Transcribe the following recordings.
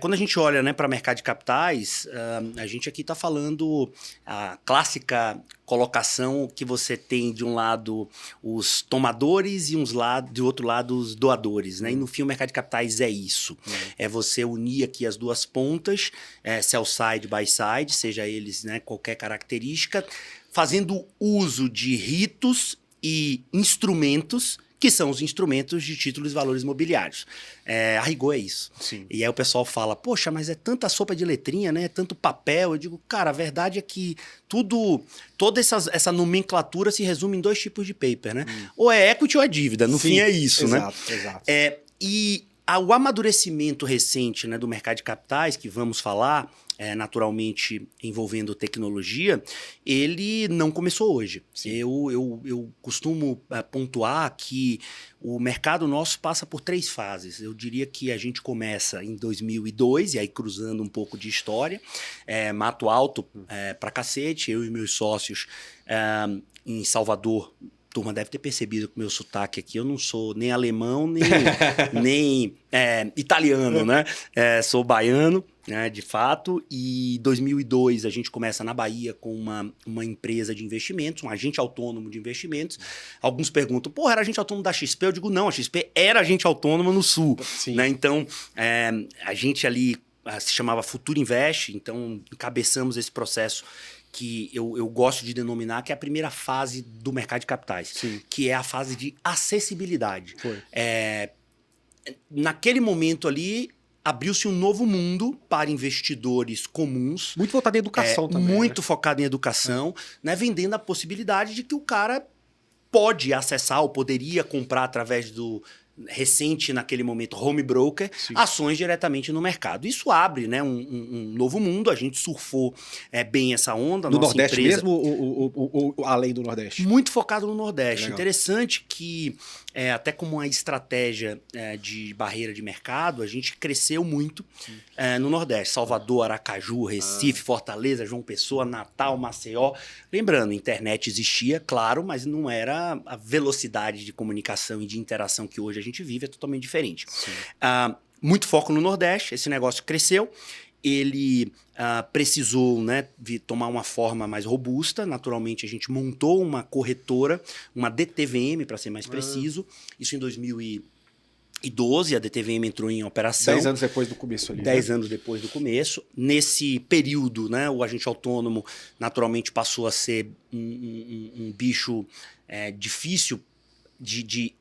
Quando a gente olha, né, para o mercado de capitais, a gente aqui está falando a clássica colocação que você tem de um lado os tomadores e de outro lado os doadores, né? E no fim o mercado de capitais é isso. É você unir aqui as duas pontas, sell side, buy side, seja eles, né, qualquer característica, fazendo uso de ritos e instrumentos que são os instrumentos de títulos e valores imobiliários. A rigor é isso. Sim. E aí o pessoal fala, poxa, mas é tanta sopa de letrinha, né? É tanto papel. Eu digo, cara, a verdade é que toda essa nomenclatura se resume em dois tipos de paper, né? Ou é equity ou é dívida. No fim é isso, exato, né? Exato. E o amadurecimento recente, né, do mercado de capitais, que vamos falar, naturalmente envolvendo tecnologia, ele não começou hoje. Eu costumo pontuar que o mercado nosso passa por 3 fases. Eu diria que a gente começa em 2002, e aí cruzando um pouco de história, Mato Alto pra cacete, eu e meus sócios em Salvador. Turma deve ter percebido com o meu sotaque aqui, eu não sou nem alemão, nem italiano, né? Sou baiano, né, de fato, e em 2002 a gente começa na Bahia com uma empresa de investimentos, um agente autônomo de investimentos. Alguns perguntam, porra, era agente autônomo da XP? Eu digo, não, a XP era agente autônomo no Sul. Né? Então, a gente ali se chamava Futuro Invest, então encabeçamos esse processo que eu gosto de denominar que é a primeira fase do mercado de capitais, que é a fase de acessibilidade. Naquele momento ali, abriu-se um novo mundo para investidores comuns. Muito focado em educação também. Muito focado em educação, né, vendendo a possibilidade de que o cara pode acessar ou poderia comprar através do recente, naquele momento, home broker, ações diretamente no mercado. Isso abre, né, um novo mundo. A gente surfou bem essa onda. No Nossa Nordeste empresa, mesmo ou além do Nordeste? muito focado no Nordeste. Legal. Interessante que, até como uma estratégia de barreira de mercado, a gente cresceu muito no Nordeste. Salvador, Aracaju, Recife, Fortaleza, João Pessoa, Natal, Maceió. Lembrando, a internet existia, claro, mas não era a velocidade de comunicação e de interação que hoje a gente vive, é totalmente diferente. Muito foco no Nordeste, esse negócio cresceu. Ele precisou, né, tomar uma forma mais robusta. Naturalmente, a gente montou uma corretora, uma DTVM, para ser mais preciso. Isso em 2012, a DTVM entrou em operação. 10 anos depois do começo ali. 10 anos depois do começo. Nesse período, né, o agente autônomo, naturalmente, passou a ser um bicho difícil de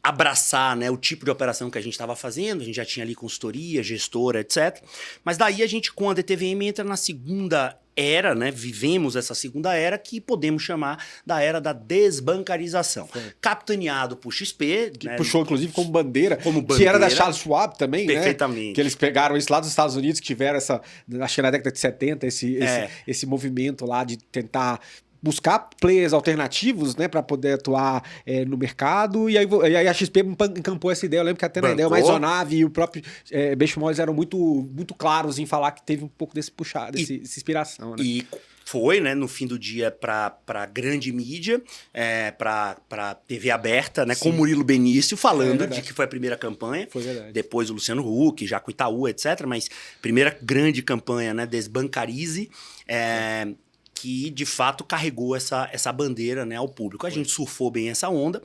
abraçar, né, o tipo de operação que a gente estava fazendo. A gente já tinha ali consultoria, gestora, etc. Mas daí a gente, com a DTVM, entra na segunda era, né? Vivemos essa segunda era que podemos chamar da era da desbancarização. Capitaneado por XP. Que né, puxou, inclusive, como bandeira. Que era da Charles Schwab também, perfeitamente. Né? Que eles pegaram isso lá dos Estados Unidos, que tiveram acho que na década de 70, esse movimento lá de tentar buscar players alternativos, né, para poder atuar no mercado, e aí a XP encampou essa ideia. Eu lembro que até na ideia, o Maisonave e o próprio Benchmark eram muito, muito claros em falar que teve um pouco dessa inspiração. Né? E foi, né, no fim do dia, para grande mídia, para TV aberta, né, com o Murilo Benício falando de que foi a primeira campanha. Foi verdade. Depois o Luciano Huck, já com o Itaú, etc. Mas primeira grande campanha, né, Desbancarize, que de fato carregou essa bandeira, né, ao público. A gente surfou bem essa onda.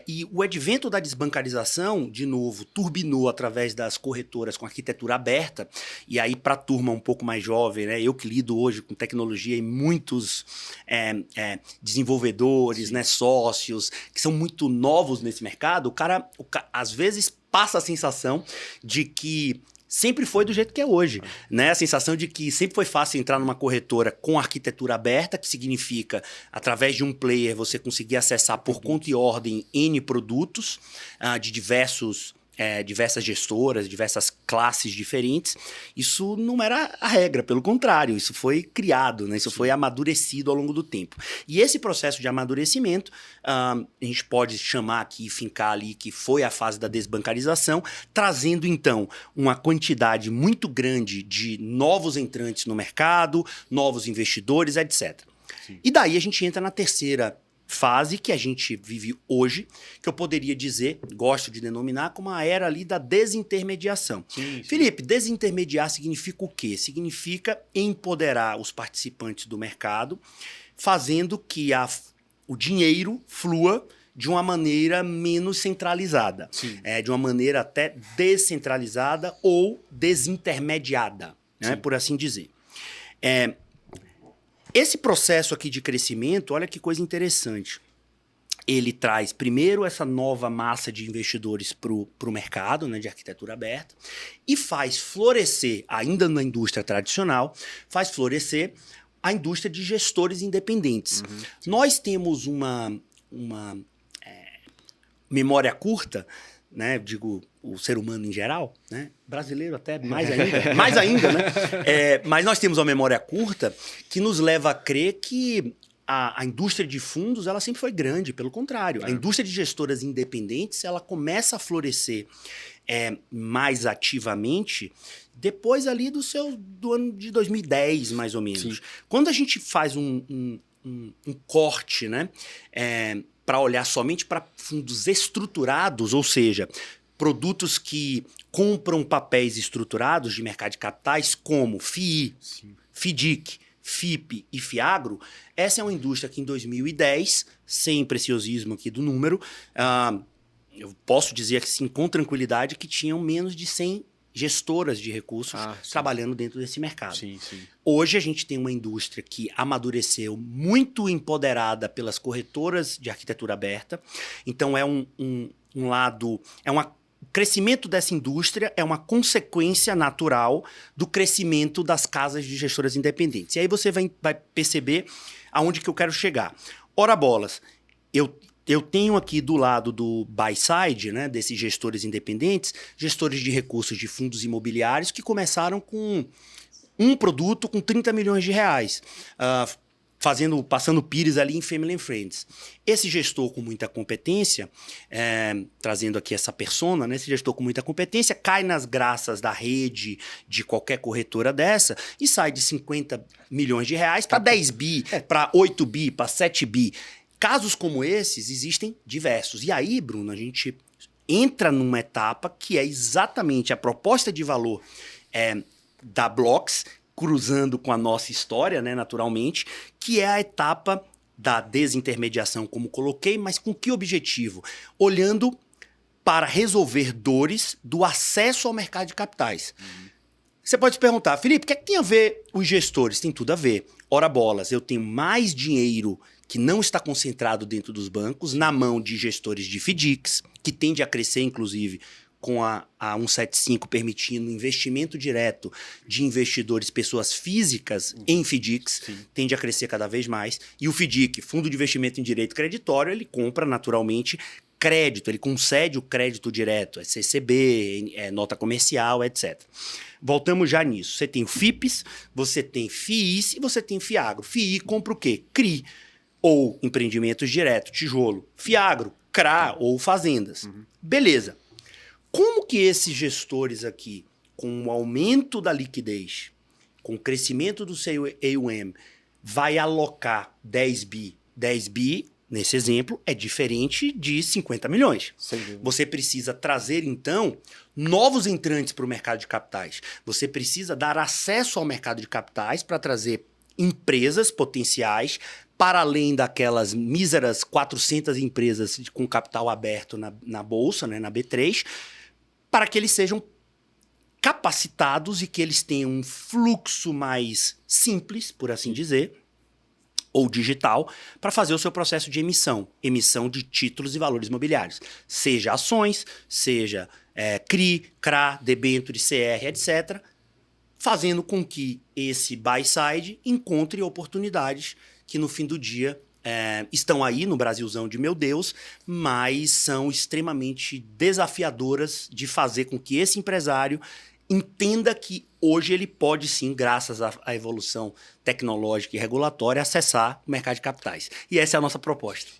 E o advento da desbancarização, de novo, turbinou através das corretoras com arquitetura aberta. E aí, para a turma um pouco mais jovem, né, eu que lido hoje com tecnologia e muitos desenvolvedores, né, sócios, que são muito novos nesse mercado, o cara às vezes passa a sensação de que sempre foi do jeito que é hoje, né? A sensação de que sempre foi fácil entrar numa corretora com arquitetura aberta, que significa, através de um player, você conseguir acessar por conta e ordem N produtos de diversas gestoras, diversas classes diferentes. Isso não era a regra, pelo contrário, isso foi criado, né? Isso foi amadurecido ao longo do tempo. E esse processo de amadurecimento, a gente pode chamar aqui, fincar ali, que foi a fase da desbancarização, trazendo então uma quantidade muito grande de novos entrantes no mercado, novos investidores, etc. E daí a gente entra na terceira fase que a gente vive hoje, que eu poderia dizer, gosto de denominar, como a era ali da desintermediação. Sim. Felipe, desintermediar significa o quê? Significa empoderar os participantes do mercado, fazendo que o dinheiro flua de uma maneira menos centralizada, de uma maneira até descentralizada ou desintermediada, né, por assim dizer. Esse processo aqui de crescimento, olha que coisa interessante. Ele traz, primeiro, essa nova massa de investidores para o mercado, né, de arquitetura aberta, e faz florescer, ainda na indústria tradicional, faz florescer a indústria de gestores independentes. Nós temos uma memória curta, né, digo, o ser humano em geral, né, brasileiro até mais ainda, né, mas nós temos uma memória curta que nos leva a crer que a indústria de fundos ela sempre foi grande, pelo contrário. A indústria de gestoras independentes ela começa a florescer mais ativamente depois ali do ano de 2010, mais ou menos. Quando a gente faz um corte, né, para olhar somente para fundos estruturados, ou seja, produtos que compram papéis estruturados de mercado de capitais, como FII, FIDIC, FIP e FIAGRO, essa é uma indústria que em 2010, sem preciosismo aqui do número, eu posso dizer assim, com tranquilidade que tinham menos de 100 gestoras de recursos trabalhando dentro desse mercado. Hoje a gente tem uma indústria que amadureceu muito empoderada pelas corretoras de arquitetura aberta. Então o crescimento dessa indústria é uma consequência natural do crescimento das casas de gestoras independentes. E aí você vai perceber aonde que eu quero chegar. Ora bolas, eu tenho aqui do lado do buy side, né, desses gestores independentes, gestores de recursos de fundos imobiliários que começaram com um produto com 30 milhões de reais, passando pires ali em Family and Friends. Esse gestor com muita competência, trazendo aqui essa persona, né, esse gestor com muita competência, cai nas graças da rede de qualquer corretora dessa e sai de 50 milhões de reais para 10 bi, para 8 bi, para 7 bi. Casos como esses existem diversos. E aí, Bruno, a gente entra numa etapa que é exatamente a proposta de valor da Blocks, cruzando com a nossa história, né, naturalmente, que é a etapa da desintermediação, como coloquei, mas com que objetivo? Olhando para resolver dores do acesso ao mercado de capitais. Você pode se perguntar, Felipe, o que é que tem a ver os gestores? Tem tudo a ver. Ora bolas, eu tenho mais dinheiro que não está concentrado dentro dos bancos, na mão de gestores de FDICs, que tende a crescer, inclusive, com a 175 permitindo investimento direto de investidores, pessoas físicas em FDICs, tende a crescer cada vez mais. E o FDIC, Fundo de Investimento em Direito Creditório, ele compra naturalmente crédito, ele concede o crédito direto, CCB, nota comercial, etc. Voltamos já nisso. Você tem o FIPs, você tem FIIs e você tem FIAGRO. FII compra o quê? CRI, ou empreendimentos direto, tijolo. FIAGRO, CRA ou fazendas. Beleza. Como que esses gestores aqui, com o aumento da liquidez, com o crescimento do seu AUM, vai alocar 10 bi? 10 bi, nesse exemplo, é diferente de 50 milhões. Você precisa trazer, então, novos entrantes para o mercado de capitais. Você precisa dar acesso ao mercado de capitais para trazer empresas potenciais, para além daquelas míseras 400 empresas com capital aberto na Bolsa, né, na B3, para que eles sejam capacitados e que eles tenham um fluxo mais simples, por assim dizer, ou digital, para fazer o seu processo de emissão de títulos e valores imobiliários, seja ações, seja CRI, CRA, debênture, CR, etc., fazendo com que esse buy-side encontre oportunidades que no fim do dia estão aí no Brasilzão de meu Deus, mas são extremamente desafiadoras de fazer com que esse empresário entenda que hoje ele pode sim, graças à evolução tecnológica e regulatória, acessar o mercado de capitais. E essa é a nossa proposta.